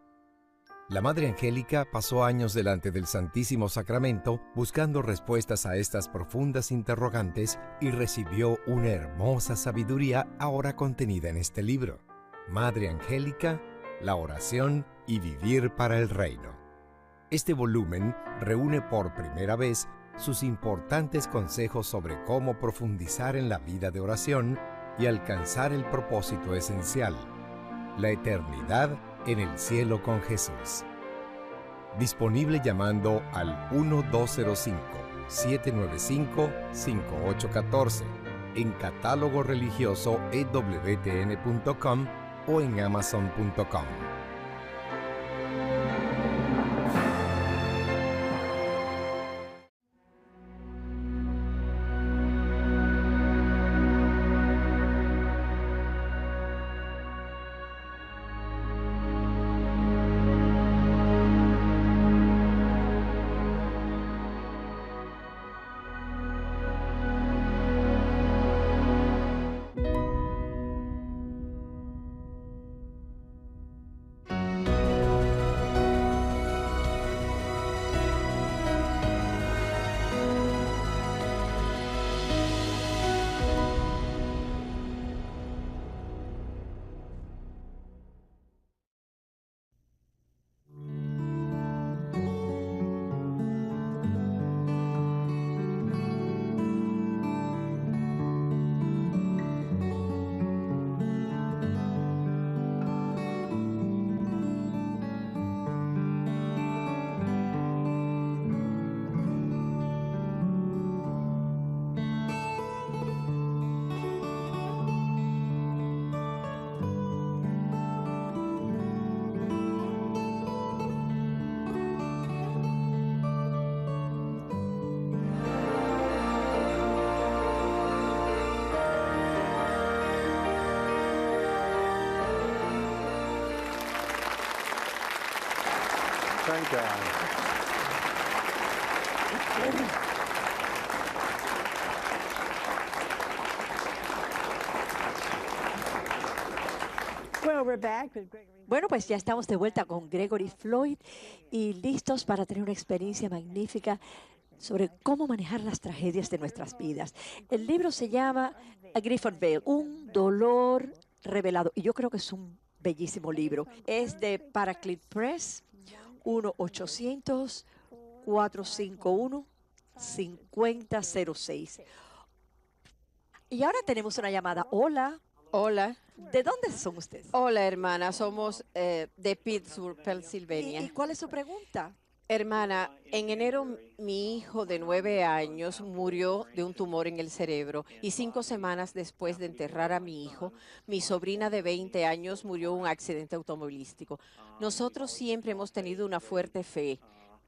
La Madre Angélica pasó años delante del Santísimo Sacramento buscando respuestas a estas profundas interrogantes y recibió una hermosa sabiduría ahora contenida en este libro. Madre Angélica, la oración y vivir para el reino. Este volumen reúne por primera vez sus importantes consejos sobre cómo profundizar en la vida de oración y alcanzar el propósito esencial, la eternidad en el cielo con Jesús. Disponible llamando al 1205-795-5814, en catálogo religioso ewtn.com o en amazon.com. Thank God. Well, we're back with Gregory. Bueno, pues ya estamos de vuelta con Gregory Floyd y listos para tener una experiencia magnífica sobre cómo manejar las tragedias de nuestras vidas. El libro se llama A Grief Unveiled, un dolor revelado, y yo creo que es un bellísimo libro. Es de Paraclete Press, 1-800-451-5006. Y ahora tenemos una llamada. Hola, Hola. ¿de dónde son ustedes? Hola, hermana. Somos de Pittsburgh, Pensilvania. ¿Y cuál es su pregunta? Hermana, en enero mi hijo de 9 años murió de un tumor en el cerebro y 5 semanas después de enterrar a mi hijo, mi sobrina de 20 años murió en un accidente automovilístico. Nosotros siempre hemos tenido una fuerte fe.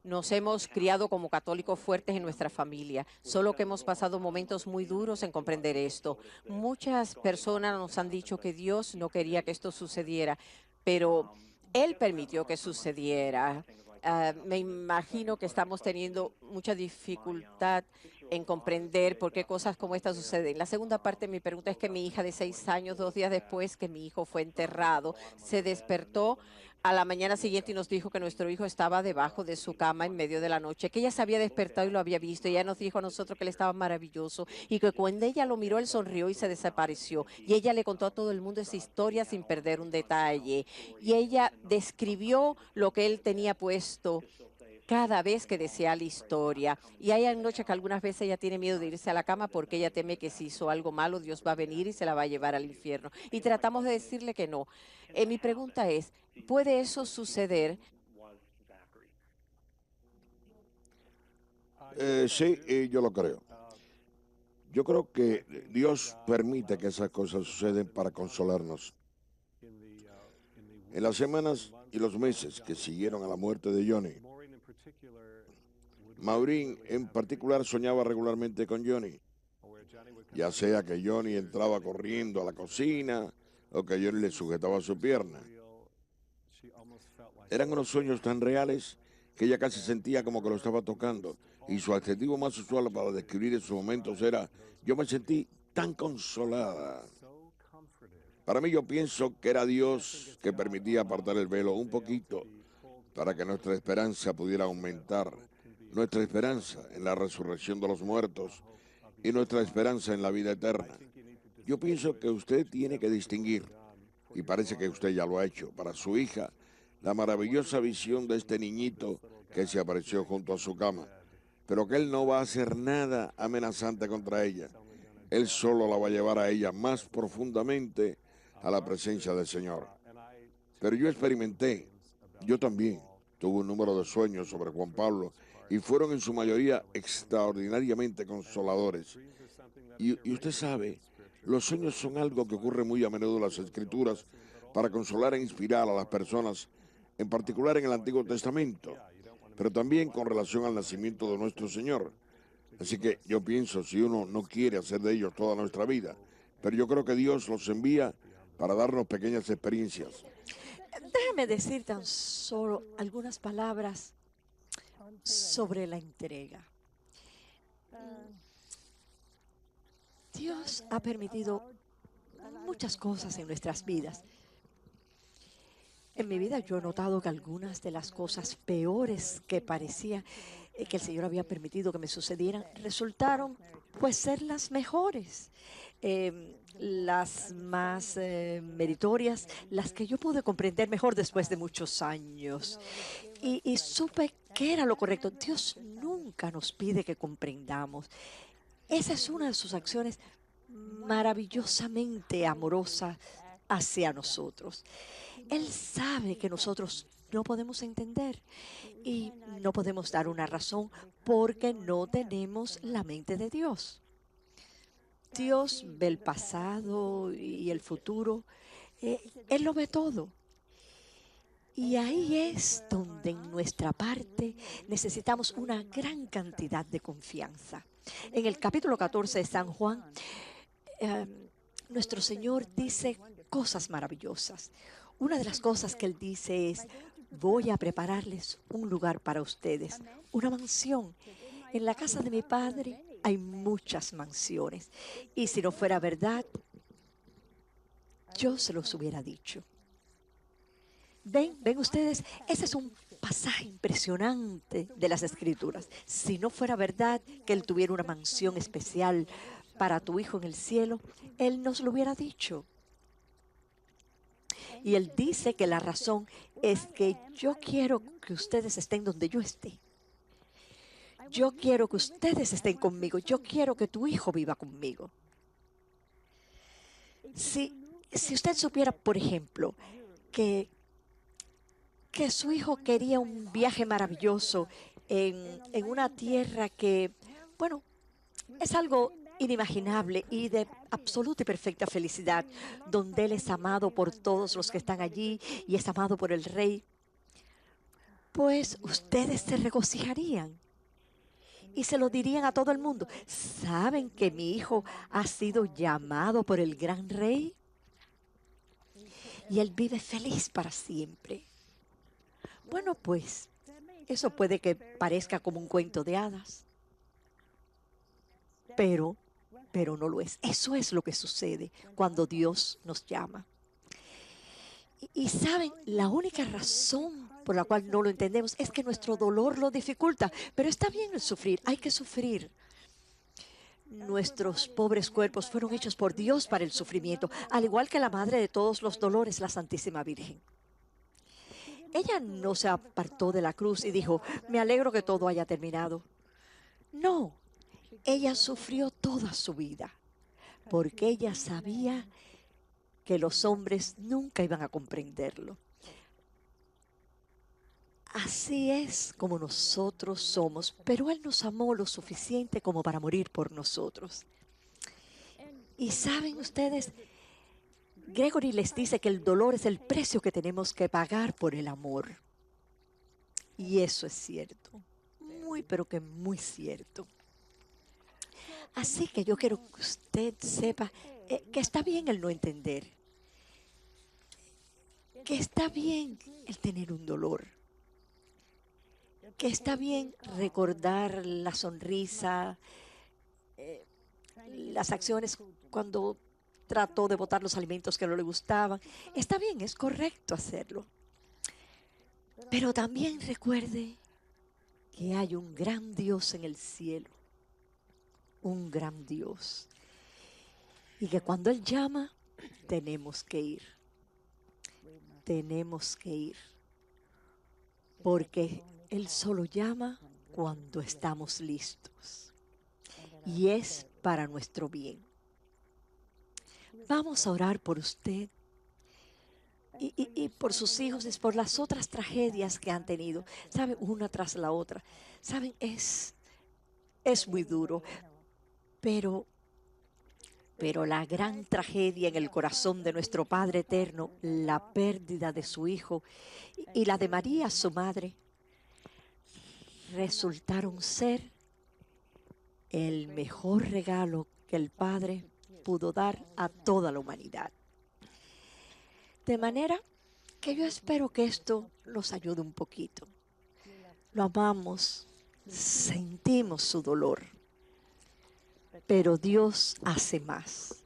Nos hemos criado como católicos fuertes en nuestra familia, solo que hemos pasado momentos muy duros en comprender esto. Muchas personas nos han dicho que Dios no quería que esto sucediera, pero Él permitió que sucediera. Me imagino que estamos teniendo mucha dificultad en comprender por qué cosas como esta suceden. La segunda parte de mi pregunta es que mi hija de 6 años, 2 días después que mi hijo fue enterrado, se despertó a la mañana siguiente y nos dijo que nuestro hijo estaba debajo de su cama en medio de la noche, que ella se había despertado y lo había visto. Y ella nos dijo a nosotros que él estaba maravilloso y que cuando ella lo miró, él sonrió y se desapareció. Y ella le contó a todo el mundo esa historia sin perder un detalle. Y ella describió lo que él tenía puesto cada vez que decía la historia. Y hay noches que algunas veces ella tiene miedo de irse a la cama porque ella teme que si hizo algo malo, Dios va a venir y se la va a llevar al infierno. Y tratamos de decirle que no. Mi pregunta es, ¿puede eso suceder? Sí, yo lo creo. Yo creo que Dios permite que esas cosas suceden para consolarnos. En las semanas y los meses que siguieron a la muerte de Johnny, Maureen en particular soñaba regularmente con Johnny, ya sea que Johnny entraba corriendo a la cocina o que Johnny le sujetaba su pierna. Eran unos sueños tan reales que ella casi sentía como que lo estaba tocando, y su adjetivo más usual para describir esos momentos era: yo me sentí tan consolada. Para mí, yo pienso que era Dios que permitía apartar el velo un poquito para que nuestra esperanza pudiera aumentar, nuestra esperanza en la resurrección de los muertos y nuestra esperanza en la vida eterna. Yo pienso que usted tiene que distinguir, y parece que usted ya lo ha hecho, para su hija, la maravillosa visión de este niñito que se apareció junto a su cama, pero que él no va a hacer nada amenazante contra ella. Él solo la va a llevar a ella más profundamente a la presencia del Señor. Pero yo experimenté, yo también tuve un número de sueños sobre Juan Pablo y fueron en su mayoría extraordinariamente consoladores. Y usted sabe, los sueños son algo que ocurre muy a menudo en las Escrituras para consolar e inspirar a las personas, en particular en el Antiguo Testamento, pero también con relación al nacimiento de nuestro Señor. Así que yo pienso, si uno no quiere hacer de ellos toda nuestra vida, pero yo creo que Dios los envía para darnos pequeñas experiencias. Déjeme decir tan solo algunas palabras sobre la entrega. Dios ha permitido muchas cosas en nuestras vidas. En mi vida yo he notado que algunas de las cosas peores que parecía que el Señor había permitido que me sucedieran resultaron pues ser las mejores, las más meritorias, las que yo pude comprender mejor después de muchos años. Y supe que era lo correcto. Dios nunca nos pide que comprendamos. Esa es una de sus acciones maravillosamente amorosas hacia nosotros. Él sabe que nosotros no podemos entender y no podemos dar una razón porque no tenemos la mente de Dios. Dios ve el pasado y el futuro. Él lo ve todo. Y ahí es donde en nuestra parte necesitamos una gran cantidad de confianza. En el capítulo 14 de San Juan, nuestro Señor dice cosas maravillosas. Una de las cosas que Él dice es: voy a prepararles un lugar para ustedes, una mansión. En la casa de mi Padre hay muchas mansiones. Y si no fuera verdad, yo se los hubiera dicho. Ven ustedes, ese es un pasaje impresionante de las Escrituras. Si no fuera verdad que Él tuviera una mansión especial para tu hijo en el cielo, Él nos lo hubiera dicho. Y Él dice que la razón es que yo quiero que ustedes estén donde yo esté. Yo quiero que ustedes estén conmigo. Yo quiero que tu hijo viva conmigo. Si usted supiera, por ejemplo, que su hijo quería un viaje maravilloso en una tierra que, bueno, es algo inimaginable y de absoluta y perfecta felicidad, donde Él es amado por todos los que están allí y es amado por el Rey, pues ustedes se regocijarían y se lo dirían a todo el mundo. ¿Saben que mi hijo ha sido llamado por el gran Rey? Y él vive feliz para siempre. Bueno, pues, eso puede que parezca como un cuento de hadas, pero no lo es. Eso es lo que sucede cuando Dios nos llama. Y saben, la única razón por la cual no lo entendemos es que nuestro dolor lo dificulta, pero está bien el sufrir, hay que sufrir. Nuestros pobres cuerpos fueron hechos por Dios para el sufrimiento, al igual que la madre de todos los dolores, la Santísima Virgen. Ella no se apartó de la cruz y dijo, me alegro que todo haya terminado. No, ella sufrió toda su vida, porque ella sabía que los hombres nunca iban a comprenderlo. Así es como nosotros somos, pero Él nos amó lo suficiente como para morir por nosotros. Y saben ustedes, Gregory les dice que el dolor es el precio que tenemos que pagar por el amor. Y eso es cierto, muy pero que muy cierto. Así que yo quiero que usted sepa que está bien el no entender, que está bien el tener un dolor, que está bien recordar la sonrisa, las acciones cuando trató de botar los alimentos que no le gustaban. Está bien, es correcto hacerlo. Pero también recuerde que hay un gran Dios en el cielo, un gran Dios. Y que cuando Él llama, tenemos que ir. Tenemos que ir. Porque Él solo llama cuando estamos listos. Y es para nuestro bien. Vamos a orar por usted y por sus hijos y por las otras tragedias que han tenido. ¿Saben? Una tras la otra. ¿Saben? Es muy duro. Pero la gran tragedia en el corazón de nuestro Padre Eterno, la pérdida de su Hijo y la de María, su madre, resultaron ser el mejor regalo que el Padre pudo dar a toda la humanidad. De manera que yo espero que esto los ayude un poquito. Lo amamos, sentimos su dolor, pero Dios hace más.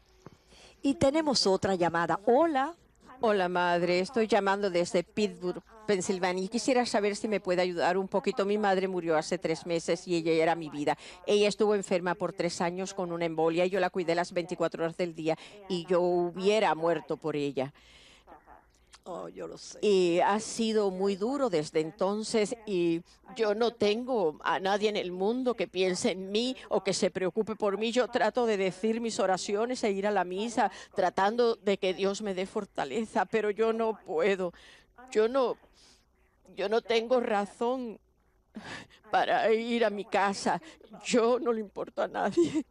Y tenemos otra llamada. Hola. Hola, madre. Estoy llamando desde Pittsburgh, Pensilvania, y quisiera saber si me puede ayudar un poquito. Mi madre murió hace 3 meses y ella era mi vida. Ella estuvo enferma por 3 años con una embolia y yo la cuidé las 24 horas del día y yo hubiera muerto por ella. Oh, yo lo sé. Y ha sido muy duro desde entonces y yo no tengo a nadie en el mundo que piense en mí o que se preocupe por mí. Yo trato de decir mis oraciones e ir a la misa tratando de que Dios me dé fortaleza, pero yo no puedo. Yo no tengo razón para ir a mi casa. Yo no le importo a nadie.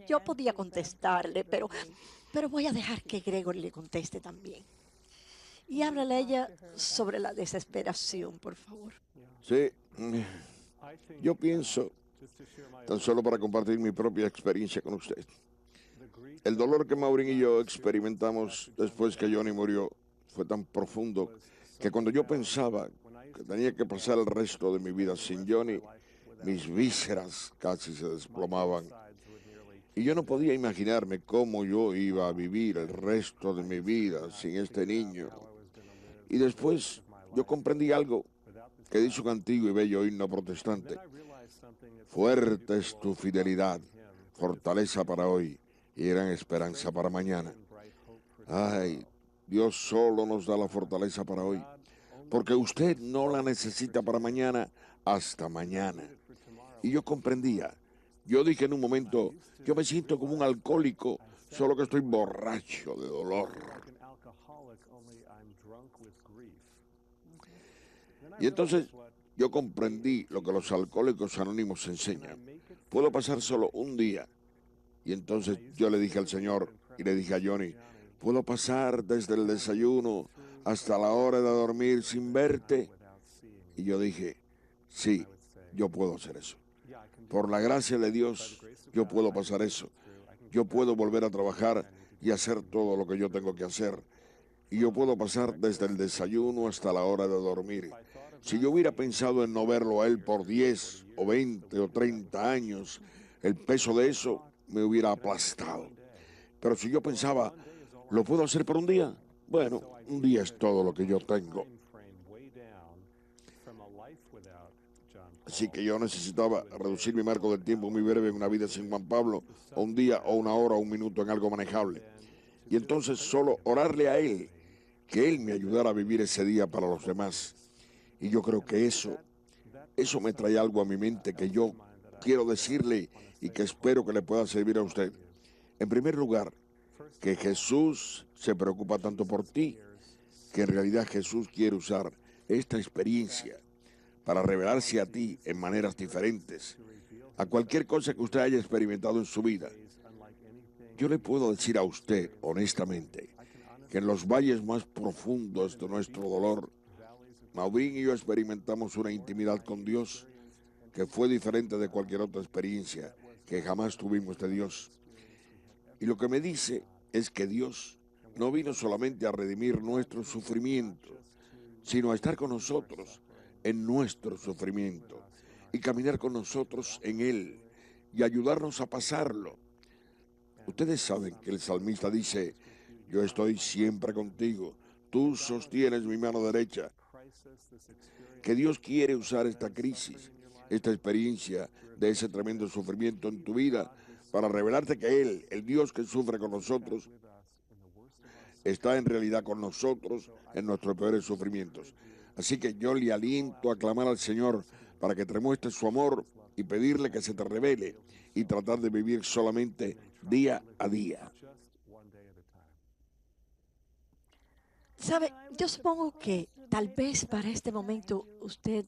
Yo podía contestarle, pero voy a dejar que Gregory le conteste también. Y háblale a ella sobre la desesperación, por favor. Sí, yo pienso, tan solo para compartir mi propia experiencia con usted, el dolor que Maureen y yo experimentamos después que Johnny murió fue tan profundo que cuando yo pensaba que tenía que pasar el resto de mi vida sin Johnny, mis vísceras casi se desplomaban. Y yo no podía imaginarme cómo yo iba a vivir el resto de mi vida sin este niño Y después yo comprendí algo que dice un antiguo y bello himno protestante. Fuerte es tu fidelidad, fortaleza para hoy y gran esperanza para mañana. Ay, Dios solo nos da la fortaleza para hoy, porque usted no la necesita para mañana hasta mañana. Y yo comprendía. Yo dije en un momento, yo me siento como un alcohólico, solo que estoy borracho de dolor. Y entonces yo comprendí lo que los alcohólicos anónimos enseñan. Puedo pasar solo un día. Y entonces yo le dije al Señor y le dije a Johnny, ¿puedo pasar desde el desayuno hasta la hora de dormir sin verte? Y yo dije, sí, yo puedo hacer eso. Por la gracia de Dios, yo puedo pasar eso. Yo puedo volver a trabajar y hacer todo lo que yo tengo que hacer. Y yo puedo pasar desde el desayuno hasta la hora de dormir. Si yo hubiera pensado en no verlo a él por 10 o 20 o 30 años, el peso de eso me hubiera aplastado. Pero si yo pensaba, ¿lo puedo hacer por un día? Bueno, un día es todo lo que yo tengo. Así que yo necesitaba reducir mi marco del tiempo muy breve en una vida sin Juan Pablo, o un día, o una hora, o un minuto en algo manejable. Y entonces solo orarle a Él, que Él me ayudara a vivir ese día para los demás. Y yo creo que eso me trae algo a mi mente que yo quiero decirle y que espero que le pueda servir a usted. En primer lugar, que Jesús se preocupa tanto por ti, que en realidad Jesús quiere usar esta experiencia para revelarse a ti en maneras diferentes, a cualquier cosa que usted haya experimentado en su vida. Yo le puedo decir a usted, honestamente, que en los valles más profundos de nuestro dolor, Maureen y yo experimentamos una intimidad con Dios que fue diferente de cualquier otra experiencia que jamás tuvimos de Dios. Y lo que me dice es que Dios no vino solamente a redimir nuestro sufrimiento, sino a estar con nosotros en nuestro sufrimiento y caminar con nosotros en él y ayudarnos a pasarlo. Ustedes saben que el salmista dice, yo estoy siempre contigo, tú sostienes mi mano derecha. Que Dios quiere usar esta crisis, esta experiencia de ese tremendo sufrimiento en tu vida para revelarte que Él, el Dios que sufre con nosotros, está en realidad con nosotros en nuestros peores sufrimientos. Así que yo le aliento a clamar al Señor para que te muestre su amor y pedirle que se te revele y tratar de vivir solamente día a día. ¿Sabe? Yo supongo que tal vez para este momento usted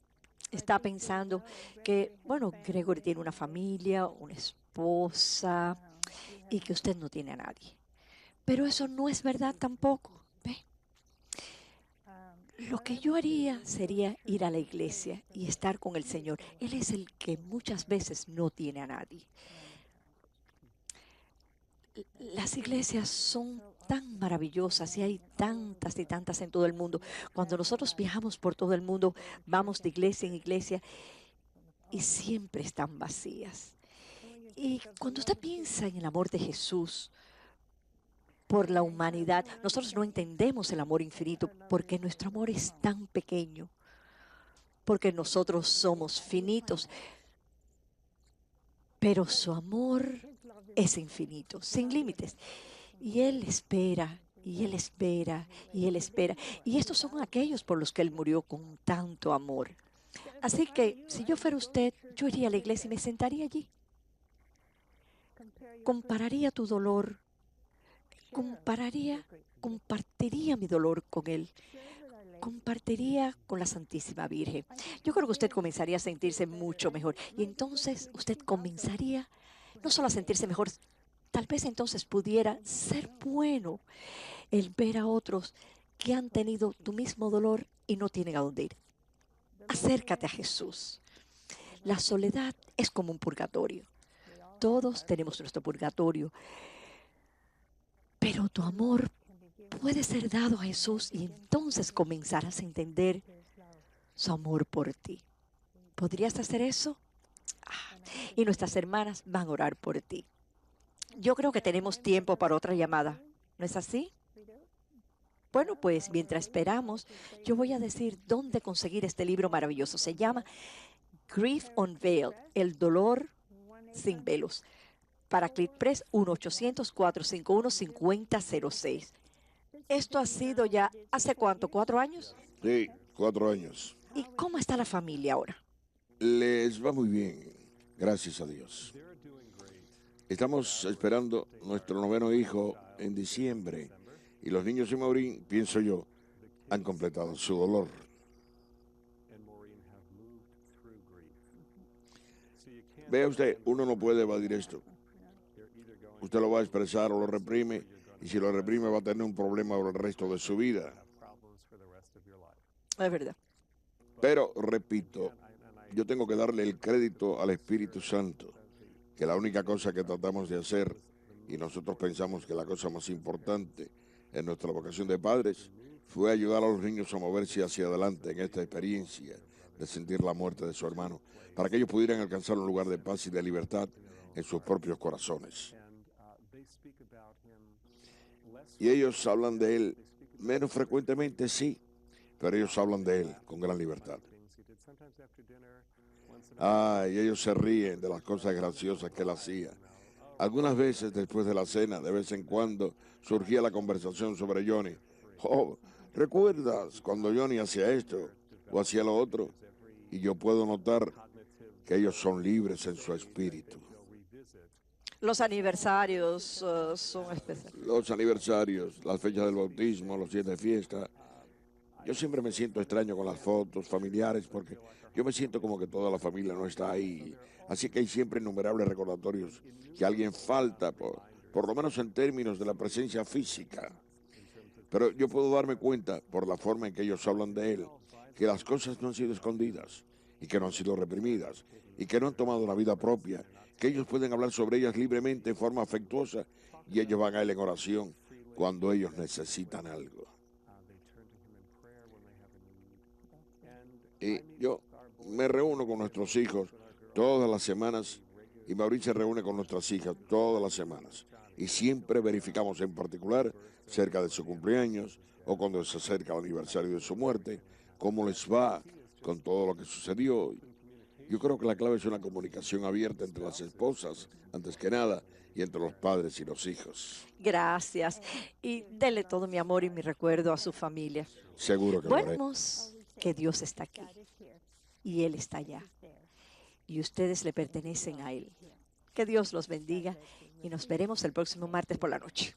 está pensando que, bueno, Gregory tiene una familia, una esposa y que usted no tiene a nadie. Pero eso no es verdad tampoco. ¿Ve? Lo que yo haría sería ir a la iglesia y estar con el Señor. Él es el que muchas veces no tiene a nadie. Las iglesias son tan maravillosas y hay tantas y tantas en todo el mundo. Cuando nosotros viajamos por todo el mundo, vamos de iglesia en iglesia y siempre están vacías. Y cuando usted piensa en el amor de Jesús por la humanidad, nosotros no entendemos el amor infinito porque nuestro amor es tan pequeño, porque nosotros somos finitos, pero su amor es infinito, sin límites. Y Él espera, y Él espera, y Él espera. Y estos son aquellos por los que Él murió con tanto amor. Así que si yo fuera usted, yo iría a la iglesia y me sentaría allí. Compararía tu dolor, compartiría mi dolor con Él. Compartiría con la Santísima Virgen. Yo creo que usted comenzaría a sentirse mucho mejor. Y entonces usted comenzaría no solo a sentirse mejor, tal vez entonces pudiera ser bueno el ver a otros que han tenido tu mismo dolor y no tienen a dónde ir. Acércate a Jesús. La soledad es como un purgatorio. Todos tenemos nuestro purgatorio. Pero tu amor puede ser dado a Jesús y entonces comenzarás a entender su amor por ti. ¿Podrías hacer eso? Y nuestras hermanas van a orar por ti. Yo creo que tenemos tiempo para otra llamada. ¿No es así? Bueno, pues mientras esperamos, yo voy a decir dónde conseguir este libro maravilloso. Se llama Grief Unveiled, El dolor sin velos. Para Click Press 1-800-451-5006. Esto ha sido ya, ¿hace cuánto? ¿4 años? Sí, 4 años. ¿Y cómo está la familia ahora? Les va muy bien, gracias a Dios. Estamos esperando nuestro 9º hijo en diciembre y los niños en Maureen, pienso yo, han completado su dolor. Vea usted, uno no puede evadir esto. Usted lo va a expresar o lo reprime, y si lo reprime va a tener un problema por el resto de su vida. Es verdad. Pero, repito, yo tengo que darle el crédito al Espíritu Santo, que la única cosa que tratamos de hacer, y nosotros pensamos que la cosa más importante en nuestra vocación de padres, fue ayudar a los niños a moverse hacia adelante en esta experiencia de sentir la muerte de su hermano, para que ellos pudieran alcanzar un lugar de paz y de libertad en sus propios corazones. Y ellos hablan de él menos frecuentemente, sí, pero ellos hablan de él con gran libertad. Y ellos se ríen de las cosas graciosas que él hacía. Algunas veces después de la cena, de vez en cuando, surgía la conversación sobre Johnny. Oh, ¿recuerdas cuando Johnny hacía esto o hacía lo otro? Y yo puedo notar que ellos son libres en su espíritu. Los aniversarios son especiales. Los aniversarios, las fechas del bautismo, los días de fiesta. Yo siempre me siento extraño con las fotos familiares porque yo me siento como que toda la familia no está ahí. Así que hay siempre innumerables recordatorios que alguien falta, por lo menos en términos de la presencia física. Pero yo puedo darme cuenta, por la forma en que ellos hablan de él, que las cosas no han sido escondidas y que no han sido reprimidas y que no han tomado una vida propia, que ellos pueden hablar sobre ellas libremente en forma afectuosa y ellos van a él en oración cuando ellos necesitan algo. Y yo me reúno con nuestros hijos todas las semanas y Mauricio se reúne con nuestras hijas todas las semanas. Y siempre verificamos en particular, cerca de su cumpleaños o cuando se acerca el aniversario de su muerte, cómo les va con todo lo que sucedió. Yo creo que la clave es una comunicación abierta entre las esposas, antes que nada, y entre los padres y los hijos. Gracias. Y dele todo mi amor y mi recuerdo a su familia. Seguro que lo haré. Vemos que Dios está aquí y Él está allá. Y ustedes le pertenecen a Él. Que Dios los bendiga y nos veremos el próximo martes por la noche.